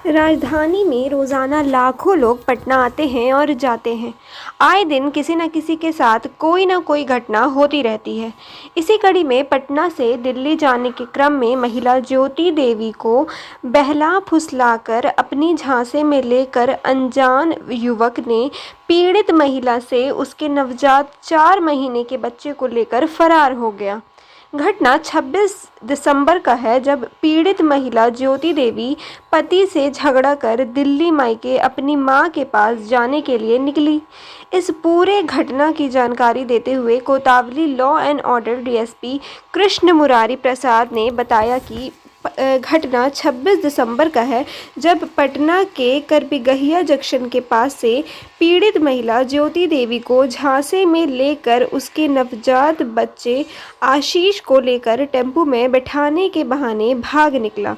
राजधानी में रोजाना लाखों लोग पटना आते हैं और जाते हैं। आए दिन किसी न किसी के साथ कोई न कोई घटना होती रहती है। इसी कड़ी में पटना से दिल्ली जाने के क्रम में महिला ज्योति देवी को बहला फुसलाकर अपनी झांसे में लेकर अनजान युवक ने पीड़ित महिला से उसके नवजात 4 महीने के बच्चे को लेकर फरार हो गया। घटना 26 दिसंबर का है, जब पीड़ित महिला ज्योति देवी पति से झगड़ा कर दिल्ली मायके अपनी मां के पास जाने के लिए निकली। इस पूरे घटना की जानकारी देते हुए कोतवाली law and order DSP Krishna Murari Prasad ने बताया कि घटना 26 दिसंबर का है, जब पटना के करबिगहिया जंक्शन के पास से पीड़ित महिला ज्योति देवी को झांसे में लेकर उसके नवजात बच्चे आशीष को लेकर टेम्पो में बैठाने के बहाने भाग निकला।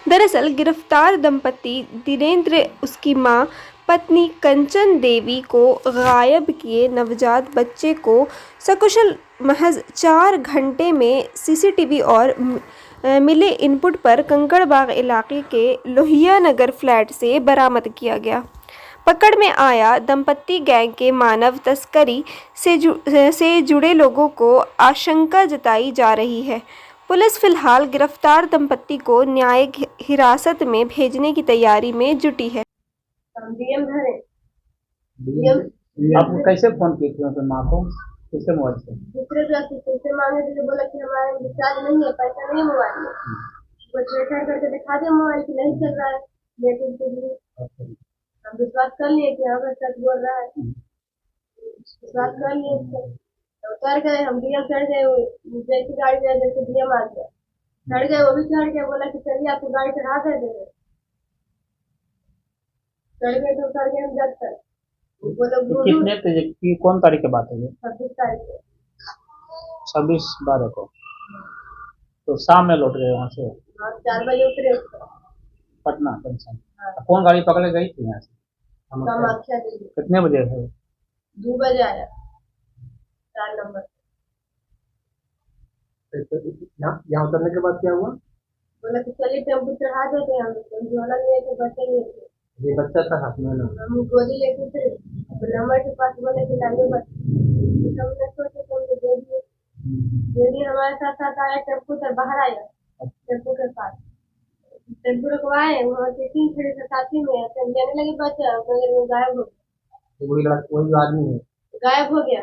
दरअसल गिरफ्तार दंपति दिनेंद्र उसकी मां पत्नी कंचन देवी को गायब किए नवजात बच्चे को सकुशल महज 4 घंटे में सीसीटीवी और मिले इनपुट पर कंकड़बाग इलाके के लोहिया नगर फ्लैट से बरामद किया गया। पकड़ में आया दंपति गैंग के मानव तस्करी से जुड़े लोगों को आशंका जताई जा रही है। पुलिस फिलहाल गिरफ्तार दंपति को न्यायिक हिरासत में भेजने की तैयारी में जुटी है। आपको कैसे फोन किए थे उनके माँ को? किसके मोबाइल से? दूसरे व्यक्ति पैसे मांगे थे, बोला कि हमारे रिचार्ज नहीं है, पैसा नहीं मोबाइल में। वो ट्रेटर करके दिखा दे मोबाइल की नहीं चल रहा है, लेकिन फिर भी हम विश्वास कर लिए कि हाँ सच बोल रहा है। विश्वास कर लिए तो उतर गए, हम डीएम चढ़ गए, जैसी गाड़ी जाए जैसे डीएम आ गया, चढ़ गए, वो भी चढ़ गया, बोला कि चलिए आपको गाड़ी चढ़ा दे देंगे। चढ़ गए तो उतर गए हम जब तक कितने की कौन तारीख की बात है ये? 26 तारीख को। 26/12 को। तो शाम में लौट गए वहाँ से? हाँ, 4 बजे उतरे पटना जंक्शन। कौन गाड़ी पकड़ गई थी यहाँ से? कामाख्या देवी। कितने बजे थे? 2 बजे आया, 4 नंबर। यहाँ उतरने के बाद क्या हुआ? बोला कि चलिए टेम्पो चढ़ा देते हैं, हम झोला लिए थे, बच्चे लिए थे। ये बच्चा था हाथ में ना? हम गोदी लेके थे, नंबर के पास बोले कि लाइए बच्चे, हमने सोचे तो उनको दे दिए। हमारे साथ साथ आया, टेम्पो से बाहर आया, टेम्पो के पास टेम्पो रुकवाए, वहाँ से 3 खड़े थे साथी में, लेने लगे बच्चा, मगर वो गायब हो गया। वही आदमी है गायब हो गया,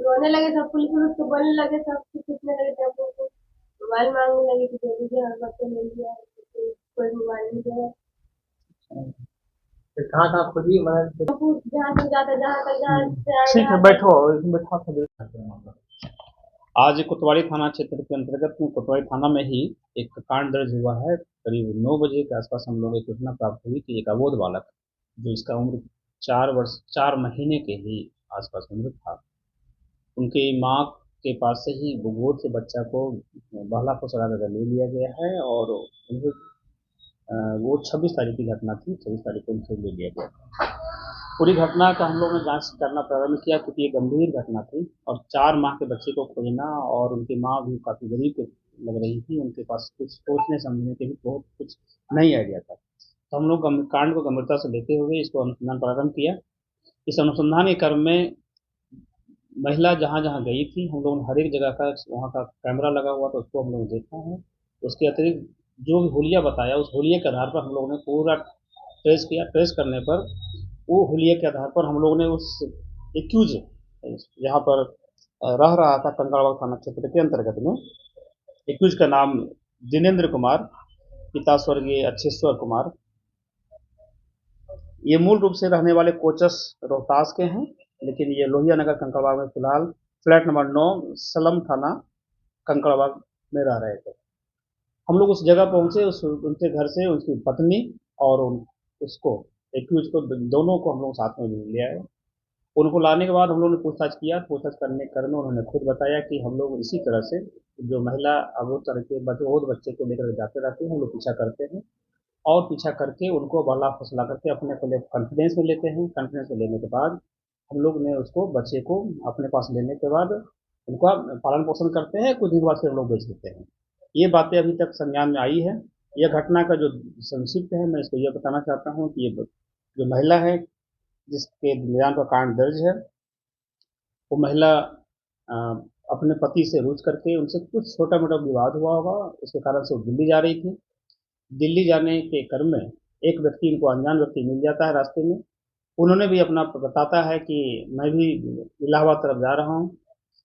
रोने लगे सब, पुलिस उसको बोलने लगे, सब पूछने लगे टेम्पो को, मोबाइल मांगने लगे कि दे दीजिए, हम बच्चे ले लिया, कोई मोबाइल नहीं दिया। कहाँ खुदी? जहाँ तक जाता, जहाँ तक जहाँ ठीक है, बैठो आज कोतवाली थाना क्षेत्र के अंतर्गत में कोतवाली थाना में ही एक कांड दर्ज हुआ है। करीब 9 बजे के आसपास हम लोग एक सूचना प्राप्त हुई कि एक अबोध बालक, जो इसका उम्र 4 महीने के ही आसपास उम्र था, उनकी माँ के पास से ही गोद से बच्चा को बहला फुसला कर ले लिया गया है और उनको वो 26 तारीख की घटना थी। 26 तारीख को उनसे ले लिया गया। पूरी घटना का हम लोग ने जांच करना प्रारंभ किया, क्योंकि ये गंभीर घटना थी और 4 माह के बच्चे को खोजना, और उनकी माँ भी काफ़ी गरीब लग रही थी, उनके पास कुछ सोचने समझने के भी बहुत कुछ नहीं आइडिया था। तो हम लोग कांड को गंभीरता से लेते हुए इसको अनुसंधान प्रारंभ किया। इस अनुसंधान के क्रम में महिला जहाँ जहाँ गई थी, हम लोगों ने हर एक जगह का वहाँ का कैमरा लगा हुआ था, उसको हम लोग देखा है। उसके अतिरिक्त जो भी हुलिया बताया, उस हुलिये के आधार पर हम लोगों ने पूरा ट्रेस किया। ट्रेस करने पर वो हुलिये के आधार पर हम लोगों ने उस एक्यूज जहाँ पर रह रहा था कंकड़बाग थाना क्षेत्र के अंतर्गत में, एक्यूज का नाम दिनेंद्र कुमार, पिता स्वर्गीय अच्छेश्वर कुमार, ये मूल रूप से रहने वाले कोचस रोहतास के हैं, लेकिन ये लोहिया नगर कंकड़बाग में फिलहाल फ्लैट नंबर 9 सलम थाना कंकड़बाग में रह रहे थे। हम लोग उस जगह पहुंचे, उनके घर से उसकी पत्नी और उसको एक्यूज को, दोनों को हम लोग साथ में ले आए। उनको लाने के बाद हम लोगों ने पूछताछ किया। पूछताछ करने क्रम में उन्होंने खुद बताया कि हम लोग इसी तरह से जो महिला अबोध तरह के बच्चे को लेकर जाते रहते हैं, हम लोग पीछा करते हैं और पीछा करके उनको बहला फुसला करके अपने पहले कॉन्फिडेंस में लेते हैं। कॉन्फिडेंस में लेने के बाद हम लोग ने उसको, बच्चे को अपने पास लेने के बाद उनका पालन पोषण करते हैं। कुछ दिन बाद फिर हम लोग बेच देते हैं। ये बातें अभी तक संज्ञान में आई है। यह घटना का जो संक्षिप्त है, मैं इसको यह बताना चाहता हूँ कि ये जो महिला है जिसके निदान पर कांड दर्ज है, वो महिला अ, अपने पति से रूठ करके उनसे कुछ छोटा मोटा विवाद हुआ होगा, उसके कारण से वो दिल्ली जा रही थी। दिल्ली जाने के क्रम में एक व्यक्ति, इनको अनजान व्यक्ति मिल जाता है रास्ते में। उन्होंने भी अपना बताता है कि मैं भी इलाहाबाद तरफ जा रहा हूँ।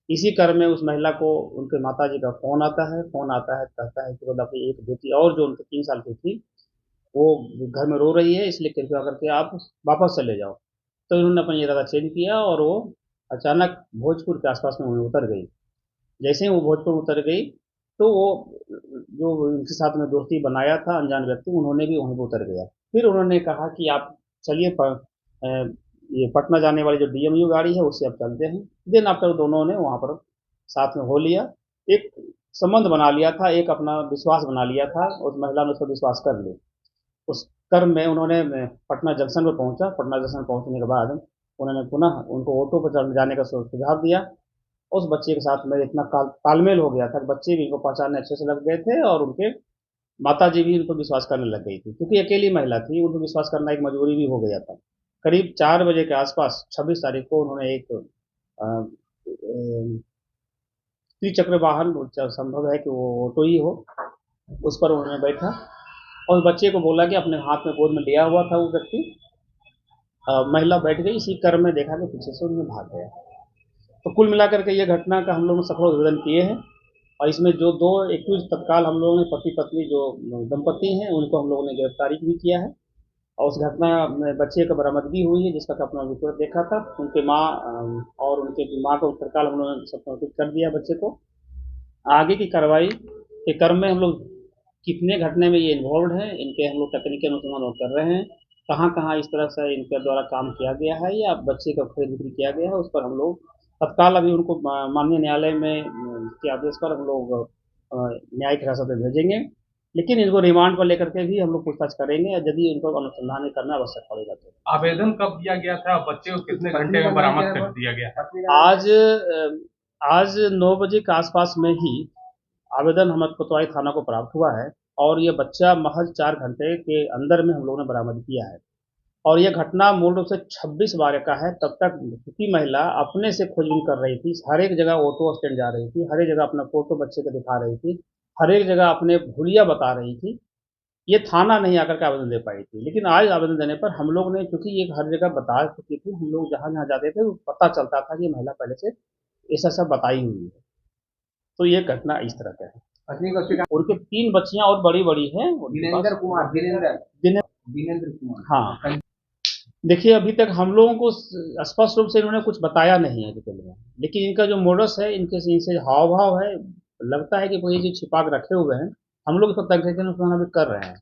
इसी क्रम में उस महिला को उनके माताजी का फ़ोन आता है। फ़ोन आता है, कहता है कि मतलब कि एक बेटी और जो उनकी 3 साल की थी, वो घर में रो रही है, इसलिए कृपया करके आप वापस चले जाओ। तो इन्होंने अपना इरादा चेंज किया और वो अचानक भोजपुर के आसपास में वहीं उतर गई। जैसे ही वो भोजपुर उतर गई, तो वो जो उनके साथ में दोस्ती बनाया था अनजान व्यक्ति, उन्होंने भी वहीं पर उतर गया। फिर उन्होंने कहा कि आप चलिए अ, ये पटना जाने वाली जो डीएमयू गाड़ी है उससे अब चलते हैं। देन आफ्टर दोनों ने वहाँ पर साथ में हो लिया, एक संबंध बना लिया था, एक अपना विश्वास बना लिया था, उस महिला ने उस पर विश्वास कर लिया। उस क्रम में उन्होंने पटना जंक्शन पर पहुंचा। पटना जंक्शन पहुंचने के बाद उन्होंने पुनः उनको ऑटो पर जाने का सुझाव दिया। उस बच्चे के साथ मेरे इतना तालमेल हो गया था कि बच्चे भी इनको पहचानने अच्छे से लग गए थे और उनके माता जी भी उनको विश्वास करने लग गई थी, क्योंकि अकेली महिला थी, उनको विश्वास करना एक मजबूरी भी हो गया था। करीब 4 बजे के आसपास 26 तारीख को उन्होंने एक त्रिचक्र वाहन, संभव है कि वो ऑटो ही हो, उस पर उन्होंने बैठा और उस बच्चे को बोला कि अपने हाथ में गोद में लिया हुआ था वो व्यक्ति। महिला बैठ गई, इसी क्रम में देखा कि पीछे से उन्हें भाग गया। तो कुल मिलाकर के ये घटना का हम लोग ने सफल उद्भेदन किए हैं और इसमें जो दो एक्यूज तत्काल हम लोगों ने पति पत्नी जो दंपति हैं उनको हम लोगों ने गिरफ्तारी भी किया है और उस घटना में बच्चे का बरामदगी हुई है जिसका अपना रिपोर्ट देखा था। उनके माँ और उनके माँ को तत्काल हम लोगों ने सत्यापित कर दिया बच्चे को। आगे की कार्रवाई के क्रम में हम लोग कितने घटने में ये इन्वॉल्व हैं, इनके हम लोग तकनीकी अनुसंधान और कर रहे हैं। कहाँ कहाँ इस तरह से इनके द्वारा काम किया गया है या बच्चे का खरीद बिक्री किया गया है, उस पर हम लोग तत्काल अभी उनको माननीय न्यायालय में के आदेश पर हम लोग न्यायिक हिरासत में भेजेंगे। लेकिन इनको रिमांड पर लेकर के भी हम लोग पूछताछ करेंगे और यदि इनको अनुसंधान करना आवश्यक पड़ेगा तो। आवेदन कब दिया गया था? बच्चे को कितने घंटे में बरामद कर दिया गया? आज 9 बजे के आसपास में ही आवेदन हमारे कोतवाली थाना को प्राप्त हुआ है और ये बच्चा महज 4 घंटे के अंदर में हम लोगों ने बरामद किया है। और यह घटना मूल रूप से 26/12 का है। तब तक क्योंकि महिला अपने से खोजबीन कर रही थी, हर एक जगह ऑटो स्टैंड जा रही थी, हर एक जगह अपना फोटो बच्चे को दिखा रही थी, हर एक जगह अपने हुलिया बता रही थी, ये थाना नहीं आकर के आवेदन दे पाई थी। लेकिन आज आवेदन देने पर हम लोग ने, क्योंकि ये हर जगह बता चुकी थी, हम लोग जहाँ जहाँ जाते थे वो पता चलता था कि महिला पहले से ऐसा सब बताई हुई है। तो ये घटना इस तरह का है। उनके 3 बच्चियां और बड़ी बड़ी हैं। दिनेंद्र कुमार, हाँ। देखिए अभी तक हम लोगों को स्पष्ट रूप से इन्होंने कुछ बताया नहीं है डिटेल में, लेकिन इनका जो मोडस है, इनसे हाव भाव है, लगता है कि कोई चीज छिपा के रखे हुए हैं। हम लोग इस पर तकनीकी अनुसंधान अभी कर रहे हैं।